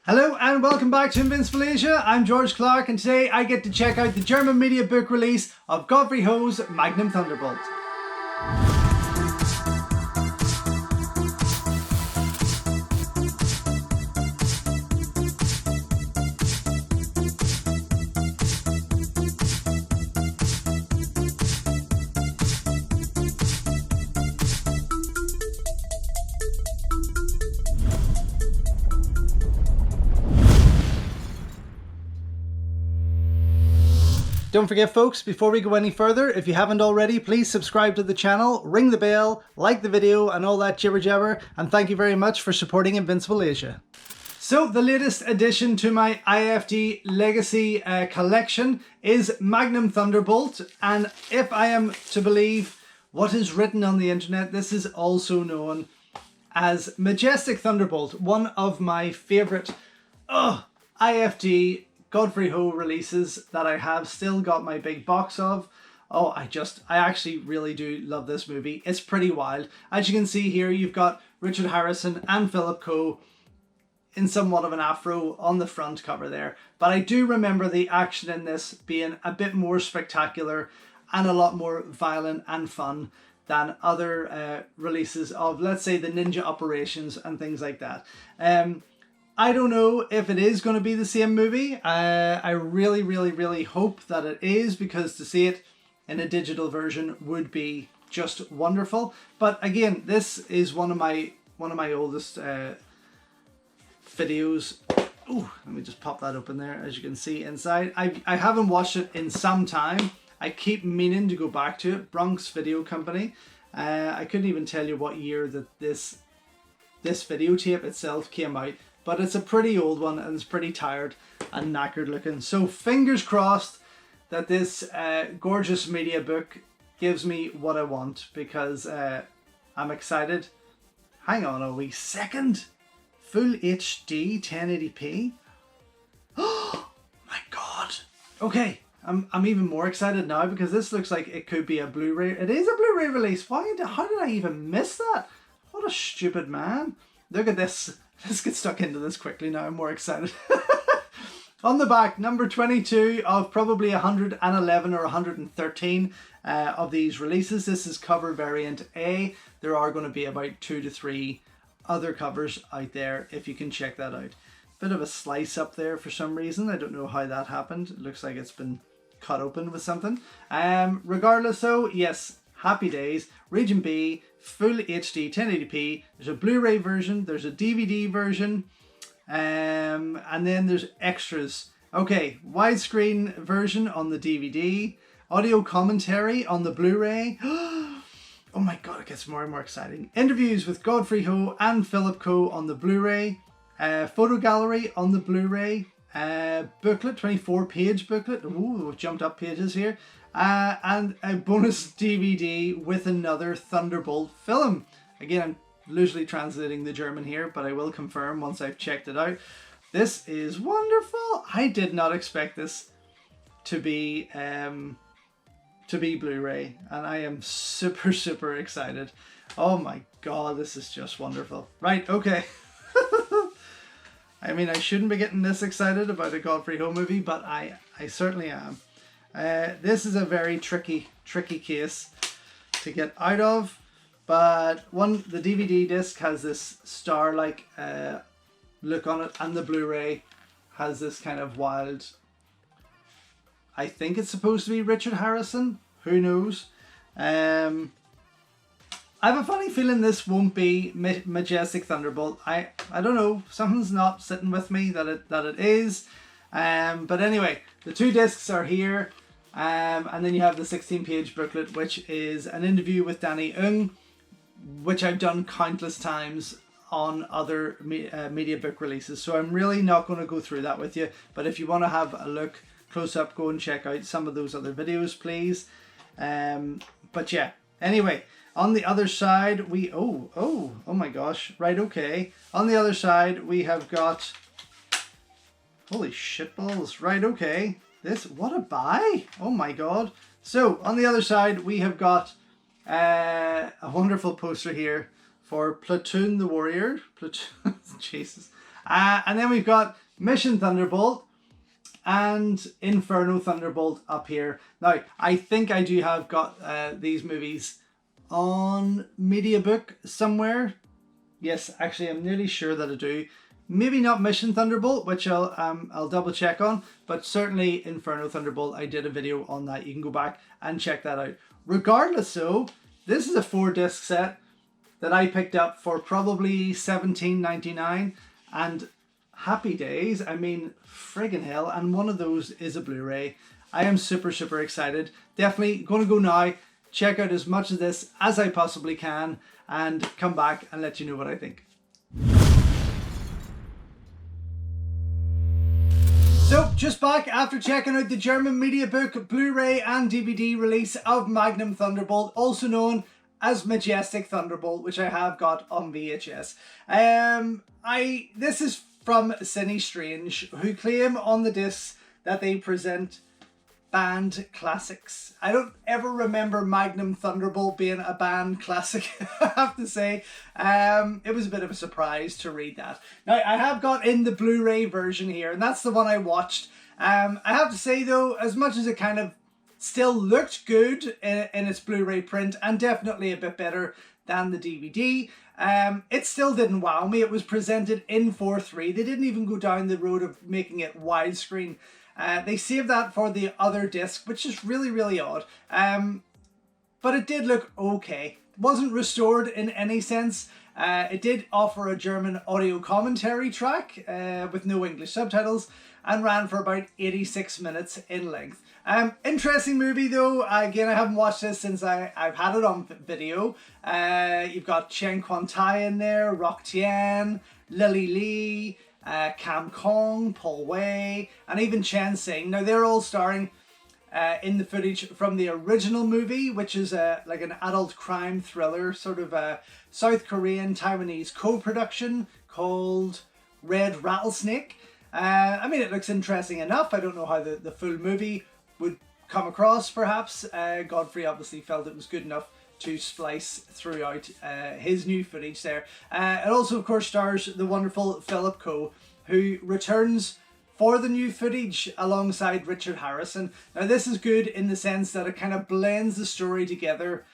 Hello and welcome back to Invincible Asia. I'm George Clark and today I get to check out the German Mediabook release of Godfrey Ho's Magnum Thunderbolt. Don't forget folks, before we go any further, if you haven't already, please subscribe to the channel, ring the bell, like the video and all that jibber jabber, and thank you very much for supporting Invincible Asia. So the latest addition to my IFD Legacy collection is Magnum Thunderbolt, and if I am to believe what is written on the internet, this is also known as Majestic Thunderbolt, one of my favourite IFD Godfrey Ho releases that I have still got my big box of. Oh, I actually really do love this movie. It's pretty wild. As you can see here, you've got Richard Harrison and Philip Coe in somewhat of an afro on the front cover there. But I do remember the action in this being a bit more spectacular and a lot more violent and fun than other releases of, let's say, the ninja operations and things like that. I don't know if it is going to be the same movie. I really hope that it is, because to see it in a digital version would be just wonderful. But again, this is one of my oldest videos. Ooh, let me just pop that open there. As you can see inside, I haven't watched it in some time. I keep meaning to go back to it. Bronx Video Company. I couldn't even tell you what year that this videotape itself came out. But it's a pretty old one and it's pretty tired and knackered looking. So fingers crossed that this gorgeous media book gives me what I want, because I'm excited. Hang on a wee second. Full HD 1080p. Oh my god. Okay, I'm even more excited now because this looks like it could be a Blu-ray. It is a Blu-ray release. How did I even miss that? What a stupid man. Look at this. Let's get stuck into this quickly now. I'm more excited. On the back, number 22 of probably 111 or 113 of these releases. This is cover variant A. There are going to be about 2 to 3 other covers out there if you can check that out. Bit of a slice up there for some reason. I don't know how that happened. It looks like it's been cut open with something. Regardless though, yes, happy days. Region B, full HD 1080p. There's a Blu-ray version, there's a DVD version, and then there's extras. Okay, widescreen version on the DVD, audio commentary on the Blu-ray. Oh my god, it gets more and more exciting. Interviews with Godfrey Ho and Philip Coe on the Blu-ray, photo gallery on the Blu-ray, booklet, 24-page booklet. Ooh, we've jumped up pages here. And a bonus DVD with another Thunderbolt film. Again, I'm loosely translating the German here, but I will confirm once I've checked it out. This is wonderful. I did not expect this to be Blu-ray, and I am super excited. Oh my god, this is just wonderful. Right, okay. I mean, I shouldn't be getting this excited about a Godfrey Ho movie, but I certainly am. This is a very tricky case to get out of, but the DVD disc has this star-like look on it, and the Blu-ray has this kind of wild, I think it's supposed to be Richard Harrison, who knows. I have a funny feeling this won't be Majestic Thunderbolt. I don't know, something's not sitting with me that it is. But anyway, the 2 discs are here. And then you have the 16-page booklet, which is an interview with Danny Ng, which I've done countless times on other media book releases. So I'm really not going to go through that with you. But if you want to have a look close up, go and check out some of those other videos, please. But yeah, anyway, on the other side, oh my gosh. Right, okay. On the other side, we have got, holy shitballs. Right, okay. What a buy! Oh my god. So on the other side we have got a wonderful poster here for Platoon the Warrior. Jesus. And then we've got Mission Thunderbolt and Inferno Thunderbolt up here. Now, I think I do have got these movies on Mediabook somewhere. Yes, actually, I'm nearly sure that I do. Maybe not Mission Thunderbolt, which I'll double check on, but certainly Inferno Thunderbolt. I did a video on that. You can go back and check that out. Regardless, though, this is a 4-disc set that I picked up for probably $17.99, and happy days. I mean, friggin' hell, and one of those is a Blu-ray. I am super, super excited. Definitely going to go now, check out as much of this as I possibly can, and come back and let you know what I think. So, just back after checking out the German Mediabook Blu-ray and DVD release of Magnum Thunderbolt, also known as Majestic Thunderbolt, which I have got on VHS. This is from Cine Strange, who claim on the discs that they present band classics. I don't ever remember Magnum Thunderbolt being a band classic, I have to say. It was a bit of a surprise to read that. Now, I have got in the Blu-ray version here, and that's the one I watched. I have to say, though, as much as it kind of still looked good in its Blu-ray print, and definitely a bit better than the DVD, it still didn't wow me. It was presented in 4:3. They didn't even go down the road of making it widescreen. They saved that for the other disc, which is really, really odd. But it did look okay. It wasn't restored in any sense. It did offer a German audio commentary track with no English subtitles, and ran for about 86 minutes in length. Interesting movie though. Again, I haven't watched this since I've had it on video. You've got Chen Kuan Tai in there, Rock Tian, Lilly Li, Cam Kong, Paul Wei, and even Chen Sing. Now, they're all starring in the footage from the original movie, which is like an adult crime thriller, sort of a South Korean Taiwanese co-production called Red Rattlesnake. I mean, it looks interesting enough. I don't know how the full movie would come across, perhaps. Godfrey obviously felt it was good enough to splice throughout his new footage there. It also, of course, stars the wonderful Philip Coe, who returns for the new footage alongside Richard Harrison. Now, this is good in the sense that it kind of blends the story together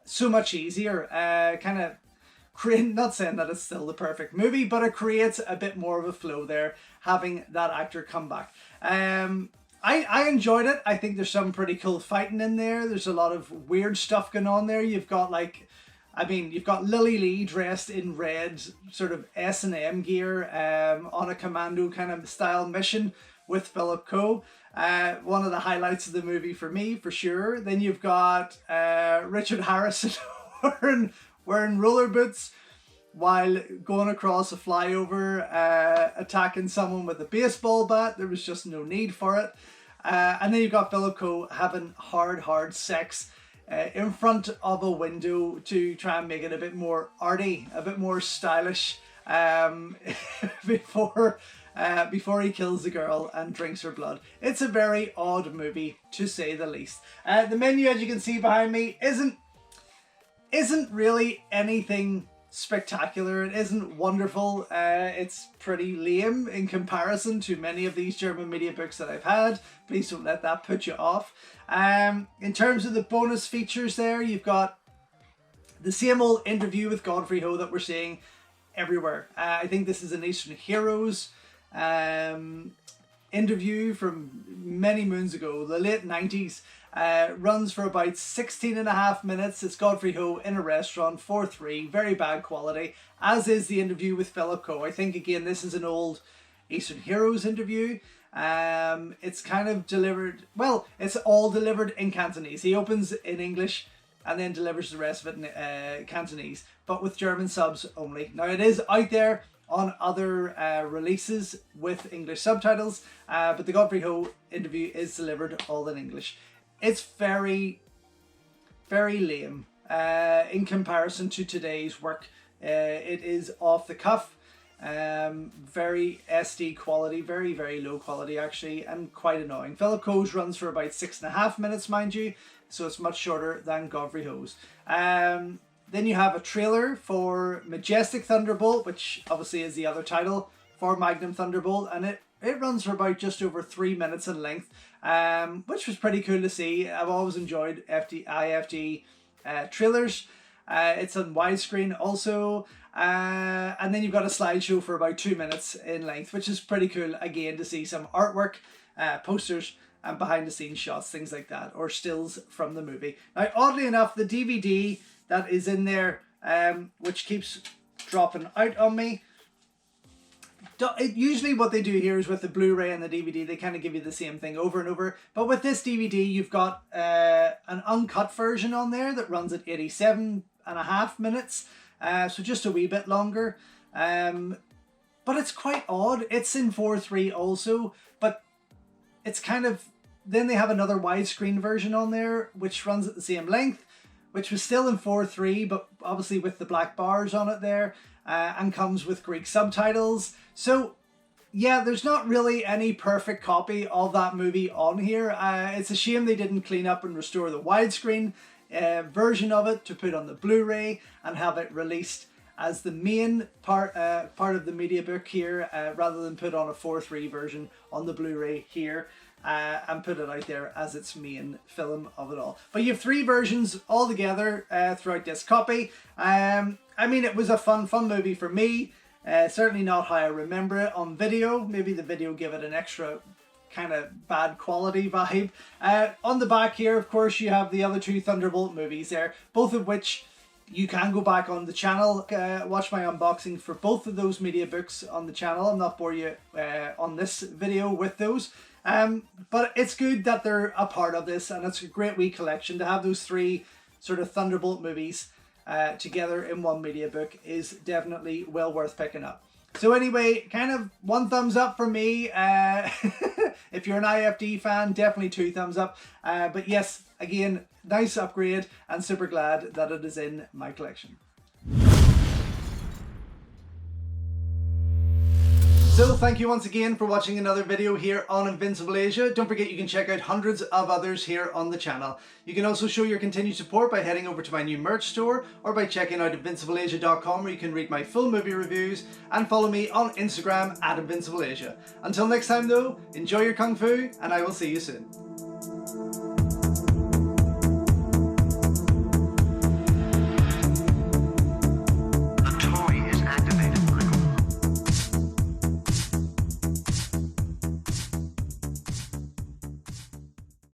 so much easier. Not saying that it's still the perfect movie, but it creates a bit more of a flow there, having that actor come back. I enjoyed it. I think there's some pretty cool fighting in there. There's a lot of weird stuff going on there. You've got you've got Lilly Li dressed in red, sort of S&M gear, on a commando kind of style mission with Philip Coe. One of the highlights of the movie for me, for sure. Then you've got Richard Harrison wearing roller boots while going across a flyover, attacking someone with a baseball bat. There was just no need for it. And then you've got Philip Coe having hard sex in front of a window to try and make it a bit more arty, a bit more stylish, before he kills the girl and drinks her blood. It's a very odd movie, to say the least. The menu, as you can see behind me, isn't really anything spectacular. It isn't wonderful. It's pretty lame in comparison to many of these German media books that I've had. Please don't let that put you off. In terms of the bonus features there, you've got the same old interview with Godfrey Ho that we're seeing everywhere. I think this is an Eastern Heroes interview from many moons ago, the late 90s. Runs for about 16.5 minutes. It's Godfrey Ho in a restaurant, 4:3, very bad quality, as is the interview with Philip Coe. I think, again, this is an old Eastern Heroes interview. It's kind of delivered, well, it's all delivered in Cantonese. He opens in English and then delivers the rest of it in Cantonese, but with German subs only. Now, it is out there on other releases with English subtitles, but the Godfrey Ho interview is delivered all in English. It's very, very lame in comparison to today's work. It is off the cuff, very SD quality, very, very low quality actually, and quite annoying. Philip Coe's runs for about 6.5 minutes, mind you, so it's much shorter than Godfrey Ho's. Then you have a trailer for Majestic Thunderbolt, which obviously is the other title for Magnum Thunderbolt, and it runs for about just over 3 minutes in length, which was pretty cool to see. I've always enjoyed IFG trailers. It's on widescreen also, and then you've got a slideshow for about 2 minutes in length, which is pretty cool again to see some artwork, posters, and behind the scenes shots, things like that, or stills from the movie. Now, oddly enough, the DVD that is in there, which keeps dropping out on me, usually what they do here is with the Blu-ray and the DVD, they kind of give you the same thing over and over. But with this DVD, you've got an uncut version on there that runs at 87.5 minutes, so just a wee bit longer. But it's quite odd. It's in 4:3 also, but it's kind of... Then they have another widescreen version on there, which runs at the same length, which was still in 4:3, but obviously with the black bars on it there, and comes with Greek subtitles. So yeah, there's not really any perfect copy of that movie on here. It's a shame they didn't clean up and restore the widescreen version of it to put on the Blu-ray and have it released as the main part of the Mediabook here, rather than put on a 4:3 version on the Blu-ray here. And put it out there as its main film of it all. But you have 3 versions all together throughout this copy. I mean, it was a fun movie for me. Certainly not how I remember it on video. Maybe the video gave it an extra kind of bad quality vibe. On the back here, of course, you have the other 2 Thunderbolt movies there, both of which you can go back on the channel, watch my unboxing for both of those media books on the channel. I'll not bore you on this video with those. But it's good that they're a part of this, and it's a great wee collection. To have those 3 sort of Thunderbolt movies together in one media book is definitely well worth picking up. So anyway, kind of 1 thumbs up for me. If you're an IFD fan, definitely 2 thumbs up. But yes, again, nice upgrade, and super glad that it is in my collection. So thank you once again for watching another video here on Invincible Asia. Don't forget you can check out hundreds of others here on the channel. You can also show your continued support by heading over to my new merch store, or by checking out invincibleasia.com, where you can read my full movie reviews and follow me on Instagram @InvincibleAsia. Until next time though, enjoy your Kung Fu, and I will see you soon.